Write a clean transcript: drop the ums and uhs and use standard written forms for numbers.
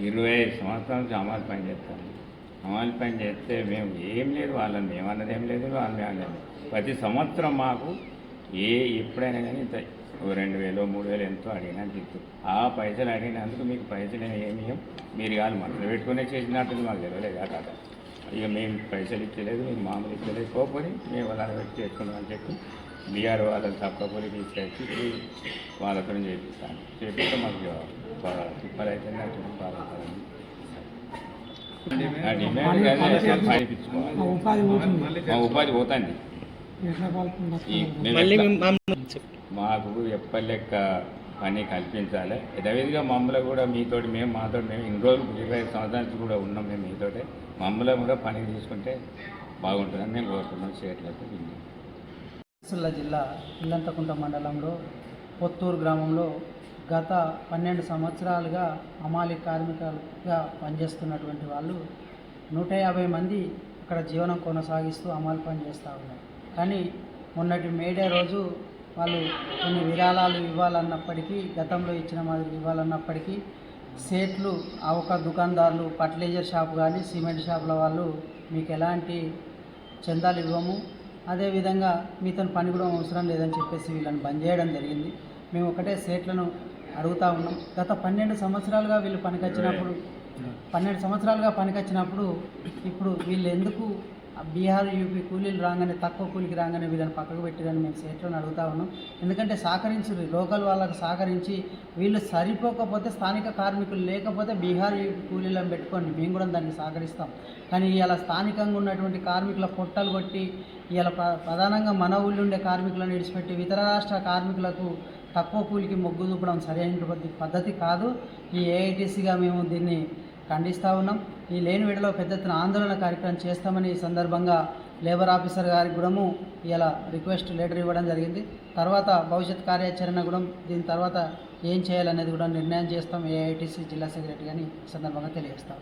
25 సంవత్సరాల నుంచి అమలు పని చేస్తాను. అమలు పని చేస్తే మేము ఏం లేదు, వాళ్ళని మేమన్నది ఏం లేదు, వాళ్ళని అన్నది ప్రతి సంవత్సరం మాకు ఎప్పుడైనా కానీ ఇంత 2000 3000 ఎంతో అడిగినా తిట్టు. ఆ పైసలు అడిగినందుకు మీకు పైసలు ఏమి మీరు కాదు మనసులో పెట్టుకునే చేసినట్టు మాకు తెలియలేదు కదా. ఇక మేము పైసలు ఇచ్చలేదు, మీకు మామూలు ఇచ్చలేదు, పోని మేము వాళ్ళ పెట్టి చేసుకున్నామని చెప్పి బీఆర్ వాళ్ళని తప్పకొని తీసుకొచ్చి వాళ్ళతో చేపిస్తాను. చేపిస్తే మాకు తిప్పలు అయితే బాగుంటుంది. ఆ డిమాండ్ పండించుకోవాలి, మా ఉపాధి పోతుంది. మాకు ఎప్పటిలెక్క పని కల్పించాలి. యథావిధిగా మమ్మల్ని కూడా మీతోటి మాతో ఇన్ని రోజులు 25 సంవత్సరాల నుంచి కూడా ఉన్నాం. మేము మీతోటే మమ్మల్ని కూడా పని తీసుకుంటే బాగుంటుందని నేను కోరుతున్నాను. చేయట్లేదు. సిరిసిల్ల జిల్లా ఇల్లంతకుంట మండలంలో పొత్తూరు గ్రామంలో గత 12 సంవత్సరాలుగా హమాలి కార్మికులుగా పనిచేస్తున్నటువంటి వాళ్ళు 150 మంది అక్కడ జీవనం కొనసాగిస్తూ హమాలి పని చేస్తూ ఉన్నారు. కానీ మొన్నటి మేడే రోజు వాళ్ళు కొన్ని విరాళాలు ఇవ్వాలన్నప్పటికీ, గతంలో ఇచ్చిన మాదిరి ఇవ్వాలన్నప్పటికీ సేట్లు ఒక దుకాణదారులు, ఫర్టిలైజర్ షాప్ కానీ సిమెంట్ షాపుల వాళ్ళు మీకు ఎలాంటి చందాలు ఇవ్వము, అదేవిధంగా మీతో పని కూడా అవసరం లేదని చెప్పేసి వీళ్ళని బంద్ చేయడం జరిగింది. మేము ఒకటే సేట్లను అడుగుతూ ఉన్నాం. గత 12 సంవత్సరాలుగా వీళ్ళు పనికొచ్చినప్పుడు 12 సంవత్సరాలుగా పనికొచ్చినప్పుడు ఇప్పుడు వీళ్ళు ఎందుకు బీహార్ యూపీ కూలీలు రాగానే, తక్కువ కూలికి రాగానే వీళ్ళని పక్కకు పెట్టిరని మేము సేట్లను అడుగుతూ ఉన్నాం. ఎందుకంటే సహకరించరు, లోకల్ వాళ్ళకు సహకరించి వీళ్ళు సరిపోకపోతే స్థానిక కార్మికులు లేకపోతే బీహార్ యూపీ కూలీలను పెట్టుకోండి, మేము కూడా దాన్ని సహకరిస్తాం. కానీ ఇలా స్థానికంగా ఉన్నటువంటి కార్మికుల పొట్టలు కొట్టి ఇలా ప్రధానంగా మన ఊళ్ళో ఉండే కార్మికులను విడిచిపెట్టి ఇతర రాష్ట్ర కార్మికులకు తక్కువ కూలికి మొగ్గు చూపడం సరైనటువంటి పద్ధతి కాదు. ఈ ఏఐటీసీగా మేము దీన్ని ఖండిస్తూ ఉన్నాం. ఈ లేని వేళలో పెద్ద ఎత్తున ఆందోళన కార్యక్రమం చేస్తామని ఈ సందర్భంగా లేబర్ ఆఫీసర్ గారికి కూడా ఇలా రిక్వెస్ట్ లెటర్ ఇవ్వడం జరిగింది. తర్వాత భవిష్యత్ కార్యాచరణ కూడా దీని తర్వాత ఏం చేయాలనేది కూడా నిర్ణయం చేస్తాం. ఏఐటీసీ జిల్లా సెక్రటరీ అని ఈ సందర్భంగా తెలియజేస్తాం.